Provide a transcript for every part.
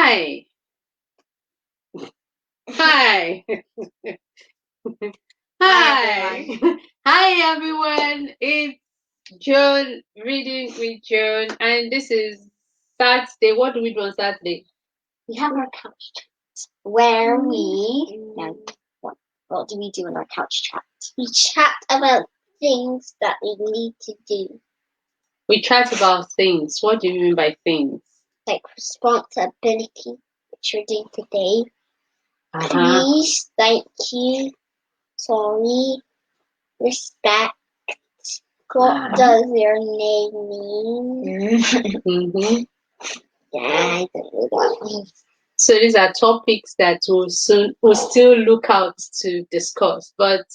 Hi. Hi. Hi. Hi, everyone. It's Joan reading with Joan, and this is Saturday. What do we do on Saturday? We have our couch chat where we what do we do in our couch chat? We chat about things that we need to do. We chat about things. What do you mean by things? Like responsibility, which we're doing today. Please, thank you, sorry, respect. What does your name mean? Yeah, I don't know what that means. So these are topics that we'll still look out to discuss. But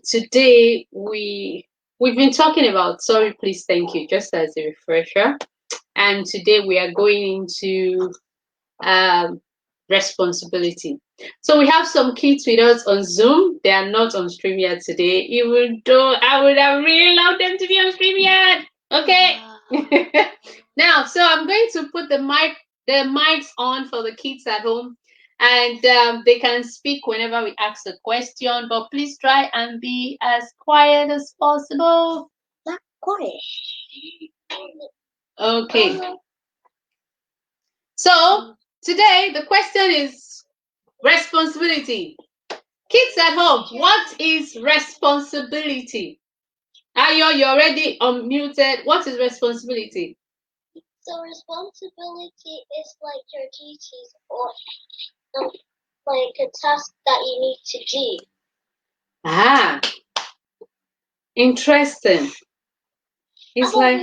today we've been talking about sorry, please, thank you, just as a refresher. And today we are going into responsibility. So we have some kids with us on Zoom. They are not on StreamYard today, even though I would have really loved them to be on StreamYard. Okay. Now, so I'm going to put the mics on for the kids at home, and they can speak whenever we ask a question. But please try and be as quiet as possible. Not quiet. Okay. So today the question is responsibility. Kids at home, what is responsibility? Ayo, you're already unmuted. What is responsibility? So responsibility is like your duties or like a task that you need to do. Ah, interesting. It's like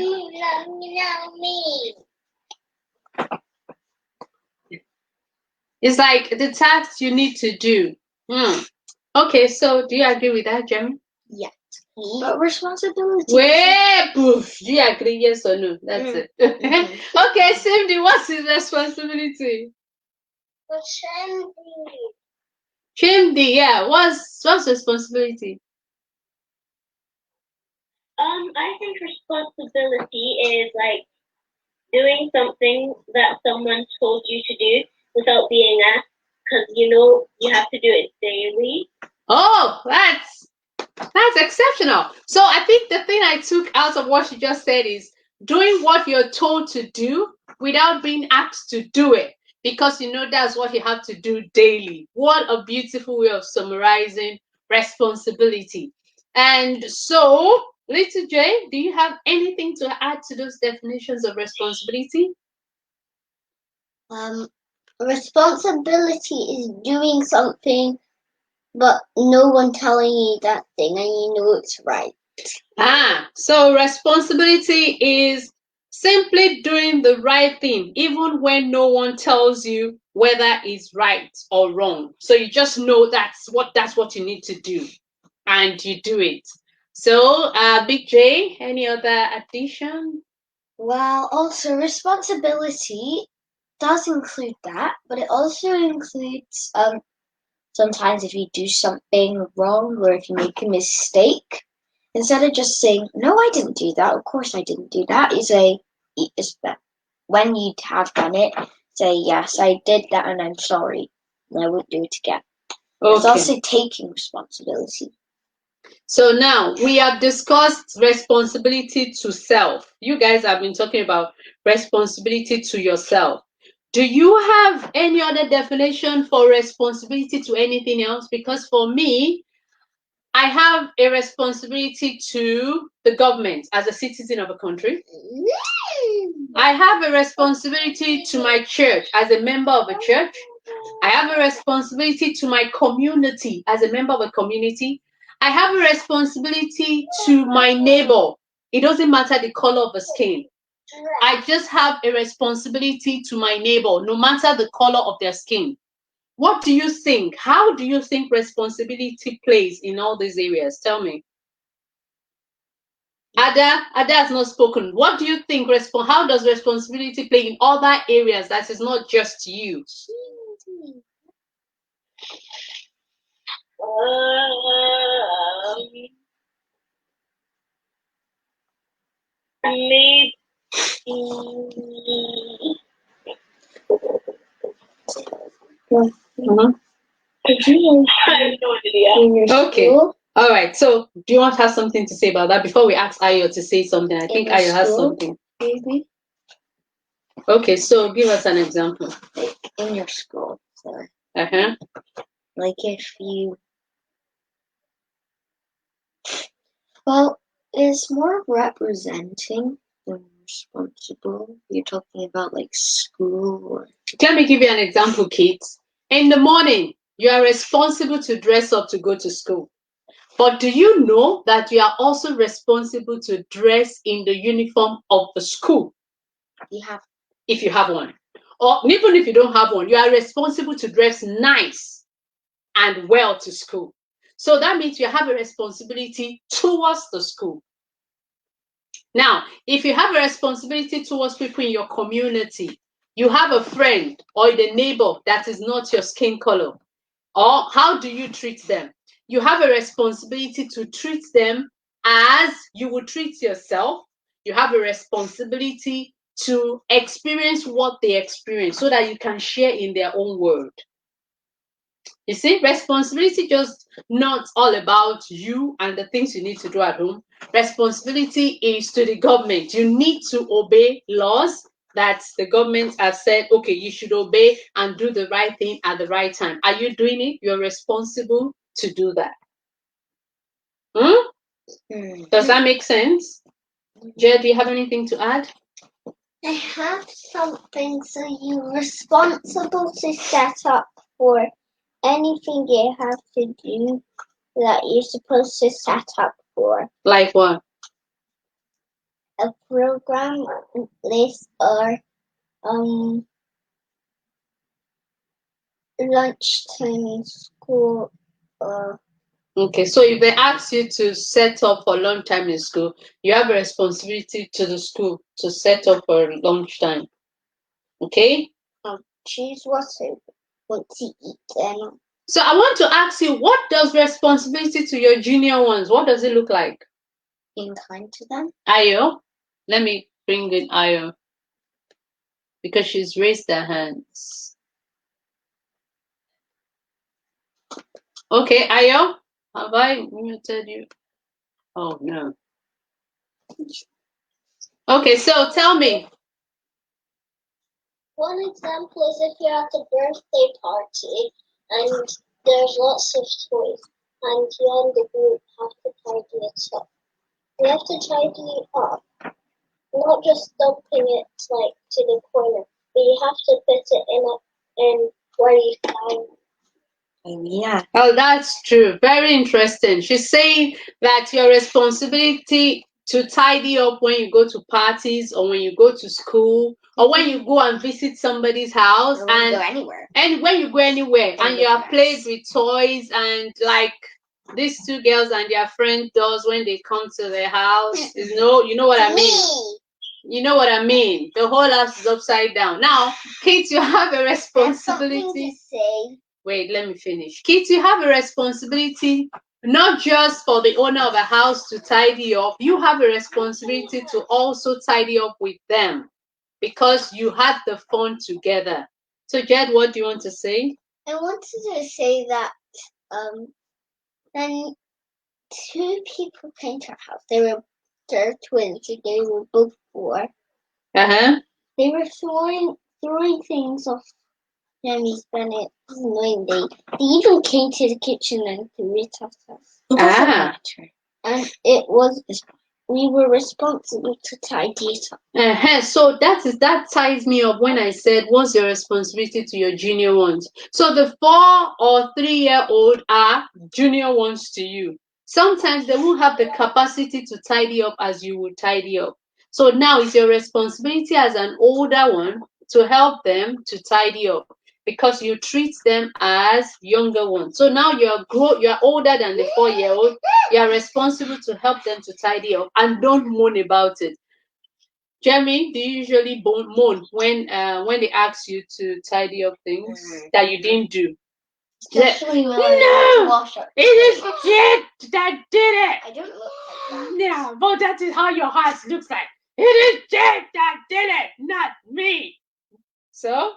it's like the tasks you need to do. Okay, so do you agree with that, Jeremy? Yeah. But responsibility. Wait, poof. Do you agree? Yes or no? That's it. Okay, Cindy, what's his responsibility? Chimdi, yeah. What's responsibility? I think responsibility is like doing something that someone told you to do without being asked, because you have to do it daily. Oh, that's exceptional. So I think the thing I took out of what she just said is doing what you're told to do without being asked to do it, because that's what you have to do daily. What a beautiful way of summarizing responsibility. And so, Little J, do you have anything to add to those definitions of responsibility? Responsibility is doing something but no one telling you that thing and you know it's right. So responsibility is simply doing the right thing even when no one tells you whether it's right or wrong. So you just know that's what you need to do and you do it. So Big J, any other addition? Well, also responsibility does include that, but it also includes sometimes if you do something wrong or if you make a mistake, instead of just saying, no, I didn't do that, of course I didn't do that, is that when you have done it, say, yes, I did that and I'm sorry, and I won't do it again. Okay. It's also taking responsibility. So now we have discussed responsibility to self. You guys have been talking about responsibility to yourself. Do you have any other definition for responsibility to anything else? Because for me, I have a responsibility to the government as a citizen of a country. I have a responsibility to my church as a member of a church. I have a responsibility to my community as a member of a community. I have a responsibility to my neighbor. It doesn't matter the color of the skin. I just have a responsibility to my neighbor, no matter the color of their skin. What do you think? How do you think responsibility plays in all these areas? Tell me. Ada has not spoken. What do you think? How does responsibility play in other areas that is not just you? Maybe Mhm. Did you I have no idea. in your Okay. school? All right. So, do you want to have something to say about that before we ask Ayo to say something? I think your Ayo has school? something. Maybe Okay. So, give us an example. like in your school. So, Uh-huh. like if you, well, it's more representing than responsible. You're talking about like school or Let me give you an example, Kate. In the morning, you are responsible to dress up to go to school. But do you know that you are also responsible to dress in the uniform of the school you have. if you have one? Or even if you don't have one, you are responsible to dress nice and well to school. So that means you have a responsibility towards the school. Now, if you have a responsibility towards people in your community, you have a friend or the neighbor that is not your skin color, or how do you treat them? You have a responsibility to treat them as you would treat yourself. You have a responsibility to experience what they experience so that you can share in their own world. You see, responsibility just not all about you and the things you need to do at home. Responsibility is to the government. You need to obey laws that the government has said, okay, you should obey and do the right thing at the right time. Are you doing it? You're responsible to do that. Does that make sense? Jed, do you have anything to add? I have something. So you're responsible to set up for anything you have to do that you're supposed to set up for. Like what? A program list or lunchtime in school or Okay, so if they ask you to set up for lunchtime in school, you have a responsibility to the school to set up for lunchtime. Okay? choose what I want to eat and So I want to ask you, what does responsibility to your junior ones, what does it look like? being kind to them. Ayo, let me bring in Ayo because she's raised her hands. Okay, Ayo, have I muted you? Oh no. Okay, so tell me. One example is if you're at a birthday party and there's lots of toys and you and the group have to tidy it up. You have to tidy it up, not just dumping it like to the corner, but you have to put it in where you find. Yeah. Oh, that's true. Very interesting. She's saying that your responsibility to tidy up when you go to parties or when you go to school or when you go and visit somebody's house Or when you and go anywhere. and when you go anywhere and you are played with toys and like these two girls and their friend does when they come to their house. You know what I mean? You know what I mean? The whole house is upside down. Now, kids, you have a responsibility. Say. Wait, let me finish. Kids, you have a responsibility not just for the owner of a house to tidy up, you have a responsibility to also tidy up with them because you had the fun together. So, Jed, what do you want to say? I wanted to say that then two people came to our house. They're twins. They were both 4. Uh-huh. They were throwing things off Jamie's Bennett. It's annoying. They even came to the kitchen and threw it at us. It doesn't matter. And we were responsible to tidy it up. So that ties me up when I said, what's your responsibility to your junior ones? So the 4 or 3-year-old are junior ones to you. Sometimes they won't have the capacity to tidy up as you would tidy up. So now it's your responsibility as an older one to help them to tidy up because you treat them as younger ones. So now you're older than the 4-year-old. You're responsible to help them to tidy up and don't moan about it. Jeremy, do you usually moan when they ask you to tidy up things that you didn't do? Especially when I No, wash up. it is Jed that did it. I don't look like that. Yeah, but that is how your house looks like. It is Jed that did it, not me. So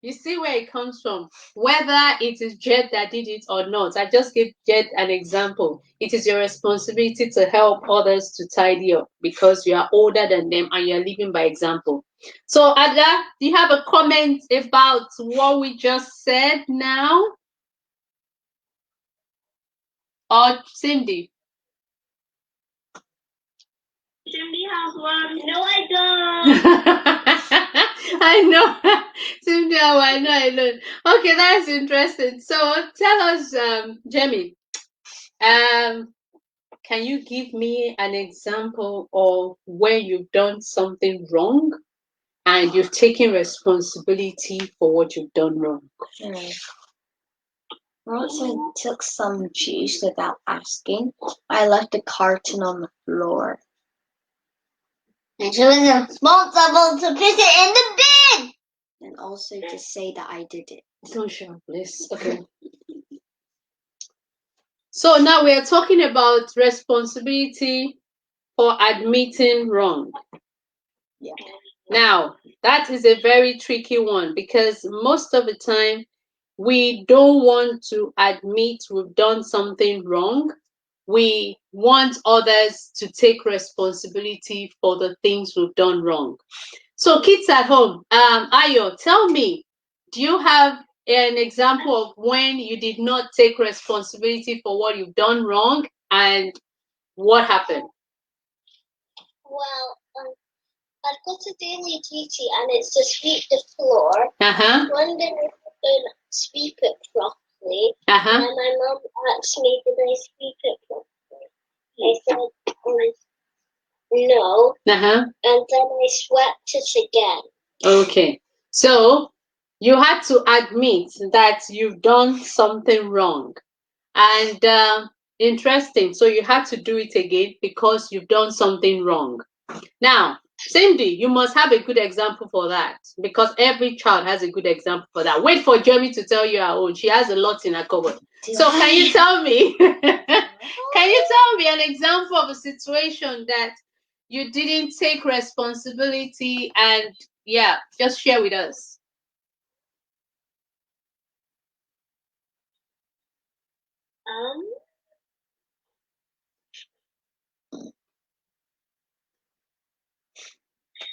You see where it comes from. Whether it is Jed that did it or not, I just gave Jed an example. It is your responsibility to help others to tidy up because you are older than them and you're living by example. So, Ada, do you have a comment about what we just said now? Or Cindy? Cindy has one. No, I don't. I know. Cindy, I know. Okay, that's interesting. So tell us, Jamie, can you give me an example of where you've done something wrong and you've taken responsibility for what you've done wrong? Once I took some juice without asking. I left a carton on the floor. And she was responsible to put it in the bin! And also to say that I did it. Don't show up, please. Okay. So now we are talking about responsibility for admitting wrong. Yeah. Now, that is a very tricky one because most of the time we don't want to admit we've done something wrong. We want others to take responsibility for the things we've done wrong. So kids at home, Ayo, tell me, do you have an example of when you did not take responsibility for what you've done wrong and what happened? Well, I've got a daily duty and it's to sweep the floor. One day I didn't sweep it properly, and my mum asked me, did I sweep it properly? I said, no, and then I swept it again. Okay, so you had to admit that you've done something wrong. And interesting, so you had to do it again because you've done something wrong. Now, Cindy, you must have a good example for that because every child has a good example for that. Wait for Jeremy to tell you her own. She has a lot in her cupboard. So can you tell me, an example of a situation that you didn't take responsibility and yeah, just share with us.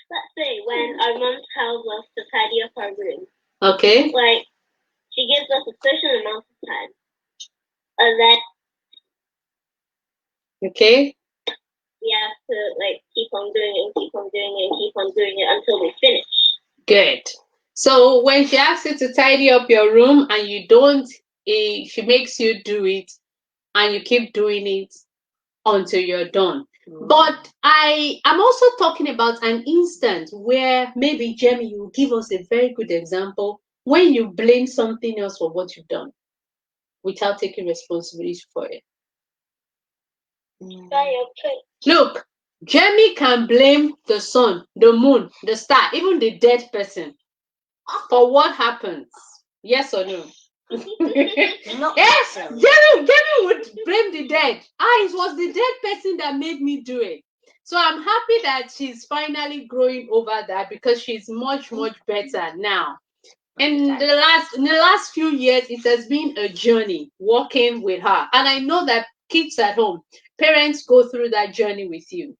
Let's say when our mom tells us to tidy up our room. Okay. Like, she gives us a certain amount of time. And then okay, we have to like keep on doing it and keep on doing it and keep on doing it until we finish. Good. So when she asks you to tidy up your room and you don't, she makes you do it and you keep doing it until you're done. But I am also talking about an instance where maybe Jamie, you give us a very good example when you blame something else for what you've done without taking responsibility for it. Look, Jamie can blame the sun, the moon, the star, even the dead person for what happens. Yes or no? Yes, Jamie would blame the dead. It was the dead person that made me do it. So I'm happy that she's finally growing over that because she's much better now. In the last few years, it has been a journey working with her. And I know that kids at home, parents go through that journey with you.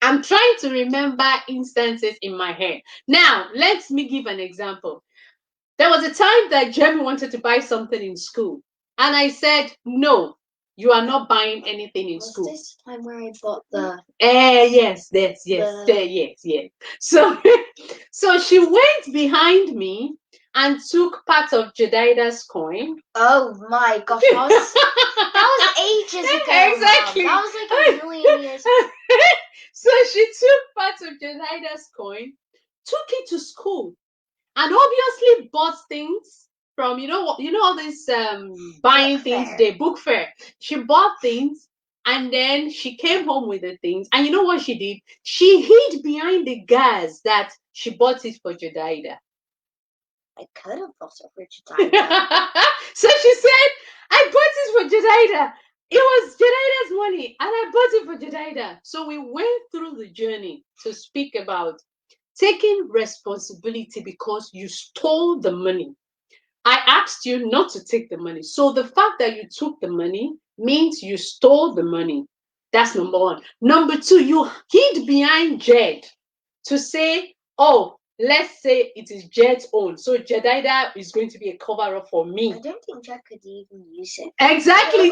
I'm trying to remember instances in my head. Now, let me give an example. There was a time that Jeremy wanted to buy something in school. And I said, no, you are not buying anything in school. Was this time where I bought the... yes. So she went behind me and took part of Jedida's coin. Oh my gosh, that was ages ago. Exactly. Mom. That was like a million years ago. So she took part of Jedida's coin, took it to school, and obviously bought things from all this buying Book things fair. day, book fair. She bought things and then she came home with the things. And you know what she did? She hid behind the gas that she bought it for Jedidah. I could have bought it for Jedidah. So she said, I bought it for Jedidah. It was Jedidah's money and I bought it for Jedidah. So we went through the journey to speak about taking responsibility because you stole the money. I asked you not to take the money. So the fact that you took the money means you stole the money. That's number one. Number two, you hid behind Jed to say, oh, let's say it is Jed's own. So Jedida is going to be a cover up for me. I don't think Jed could even use it. Exactly.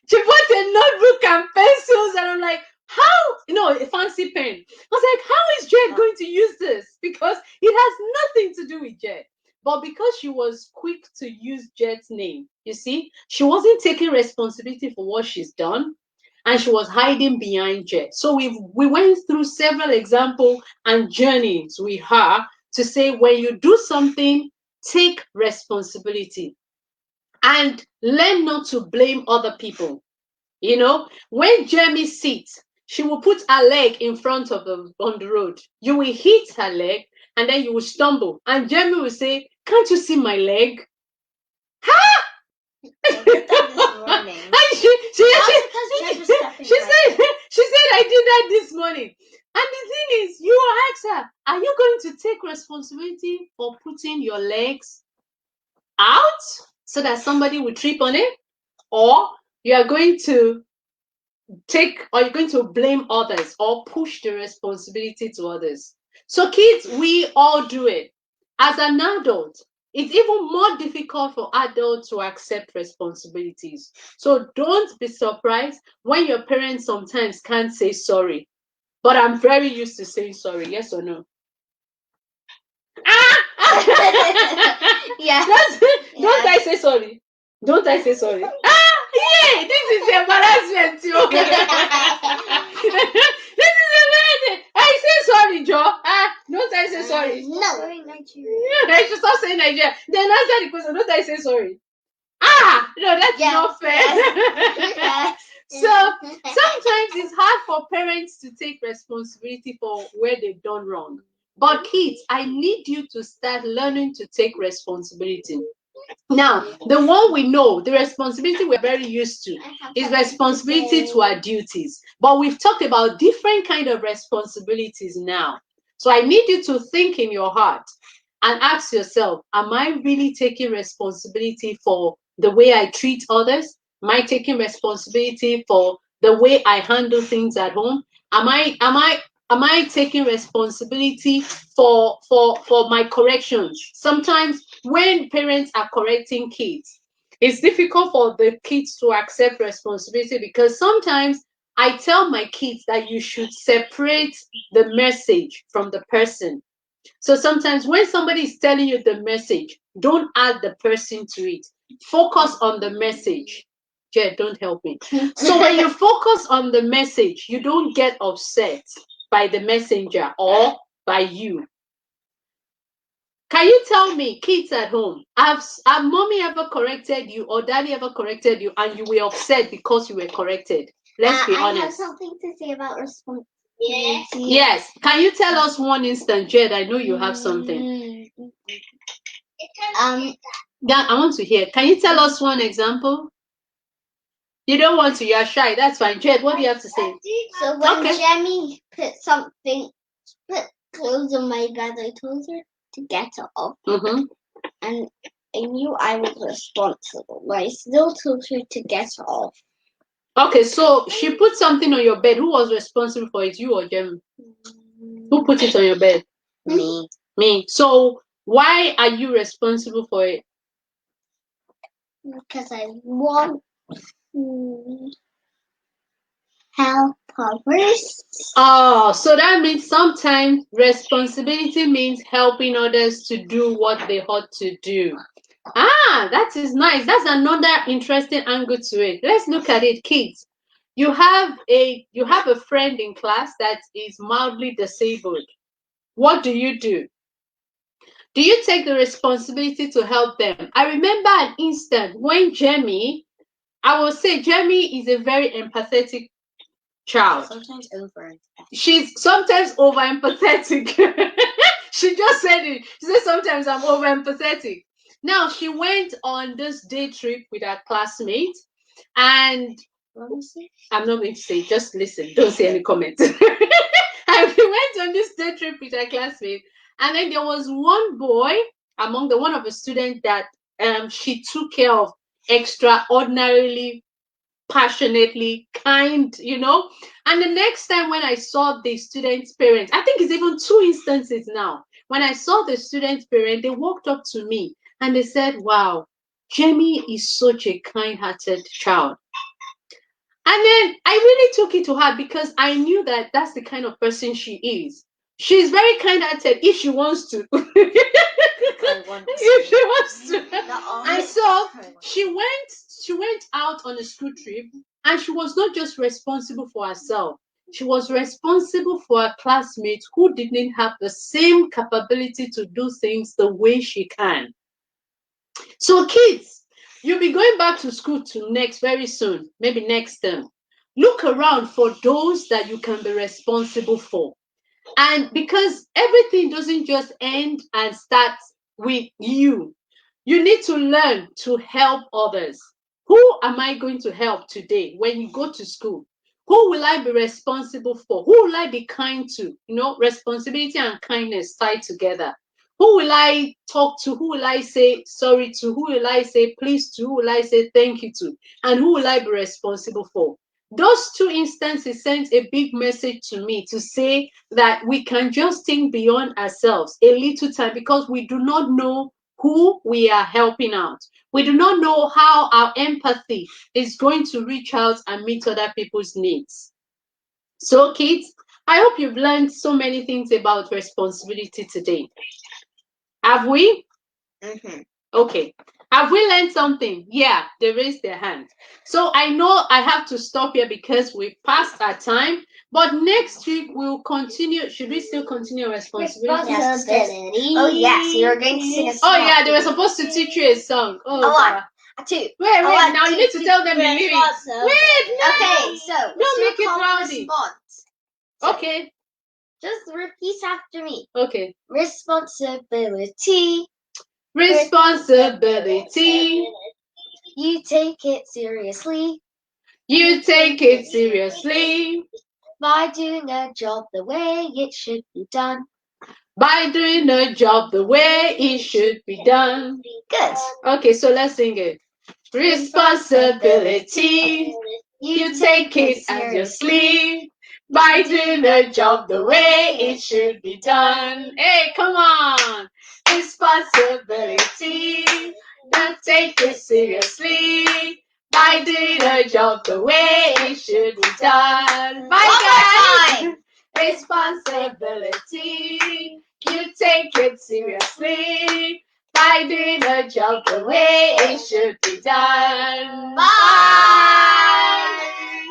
She bought a notebook and pencils, and I'm like, how? A fancy pen. I was like, how is Jed going to use this? Because it has nothing to do with Jed. But because she was quick to use Jed's name, you see, she wasn't taking responsibility for what she's done, and she was hiding behind Jed. So we went through several examples and journeys with her to say, when you do something, take responsibility and learn not to blame other people. When Jamie sits, she will put her leg in front of them on the road. You will hit her leg and then you will stumble. And Jamie will say, can't you see my leg? Ha! I did that this morning. She said, I did that this morning. And the thing is, you ask her, are you going to take responsibility for putting your legs out so that somebody will trip on it? Or you're going to blame others or push the responsibility to others? So kids, we all do it. As an adult, it's even more difficult for adults to accept responsibilities. So don't be surprised when your parents sometimes can't say sorry. But I'm very used to saying sorry. Yes or no? Yeah. Don't I say sorry? Don't I say sorry? Yeah, this is embarrassment, yo. This is embarrassment. I say sorry, Joe. Don't I say sorry? No. I should stop saying Nigeria. Then answer the question. Don't I say sorry? No, that's not fair. Yes. So sometimes it's hard for parents to take responsibility for where they've done wrong. But kids, I need you to start learning to take responsibility. Now, the one we know, the responsibility we're very used to is responsibility to our duties. But we've talked about different kind of responsibilities now. So I need you to think in your heart and ask yourself, am I really taking responsibility for the way I treat others? Am I taking responsibility for the way I handle things at home? Am I taking responsibility for my corrections? Sometimes when parents are correcting kids, it's difficult for the kids to accept responsibility because sometimes I tell my kids that you should separate the message from the person. So sometimes when somebody is telling you the message, don't add the person to it. Focus on the message. Jed, don't help me. So when you focus on the message, you don't get upset by the messenger or by you. Can you tell me, kids at home, have mommy ever corrected you or daddy ever corrected you and you were upset because you were corrected? Let's be honest. I have something to say about responsibility. Yes. Can you tell us one instant, Jed? I know you have something. Yeah, I want to hear. Can you tell us one example? You don't want to, you're shy. That's fine. Jed, what do you have to say? So when Jamie put clothes on my bed, I told her to get it off. And I knew I was responsible, but I still told her to get it off. Okay, so she put something on your bed. Who was responsible for it, you or Jamie? Who put it on your bed? Me. So why are you responsible for it? Because I want to help others. Oh, so that means sometimes responsibility means helping others to do what they ought to do. That is nice. That's another interesting angle to it. Let's look at it, kids. You have a friend in class that is mildly disabled. What do? Do you take the responsibility to help them? I remember an instant when Jamie, I will say Jamie is a very empathetic child. Sometimes over. She's sometimes over empathetic. She just said it. She said sometimes I'm over empathetic. Now she went on this day trip with her classmate, and I'm not going to say, just listen, don't say any comment. And I went on this day trip with a classmate, and then there was one boy among the one of the students that she took care of extraordinarily, passionately, kind, And the next time when I saw the student's parents, I think it's even two instances now. When I saw the student's parent, they walked up to me and they said, "Wow, Jamie is such a kind-hearted child." And then I really took it to heart because I knew that that's the kind of person she is. She's very kind-hearted if she wants to. If she wants to. And so she went out on a school trip, and she was not just responsible for herself. She was responsible for her classmates who didn't have the same capability to do things the way she can. So kids, you'll be going back to school to next very soon, maybe next term. Look around for those that you can be responsible for. And because everything doesn't just end and start with you, you need to learn to help others. Who am I going to help today when you go to school? Who will I be responsible for? Who will I be kind to? Responsibility and kindness tied together. Who will I talk to? Who will I say sorry to? Who will I say please to? Who will I say thank you to? And who will I be responsible for? Those two instances sent a big message to me to say that we can just think beyond ourselves a little time because we do not know who we are helping out. We do not know how our empathy is going to reach out and meet other people's needs. So, kids, I hope you've learned so many things about responsibility today. Have we? Okay. Have we learned something? Yeah, they raised their hand. So I know I have to stop here because we've passed our time. But next week we'll continue. Should we still continue responsibility? Responsibility. Oh yes, you're going to sing a song. Oh yeah, they were supposed to teach you a song. Oh, one, a two. wait. Now you need to tell them the lyrics. Wait, no. Okay, so Don't make it rowdy. response. So, Okay. just repeat after me. Okay. Responsibility. Responsibility. You take it seriously. You take it seriously. By doing a job the way it should be done. By doing a job the way it should be done. Good. Okay, so let's sing it. Responsibility. You take it seriously. By doing a job the way it should be done. Hey, come on. Responsibility. You take it seriously. By doing a job the way it should be done. Bye, guys. Responsibility. You take it seriously. By doing a job the way it should be done.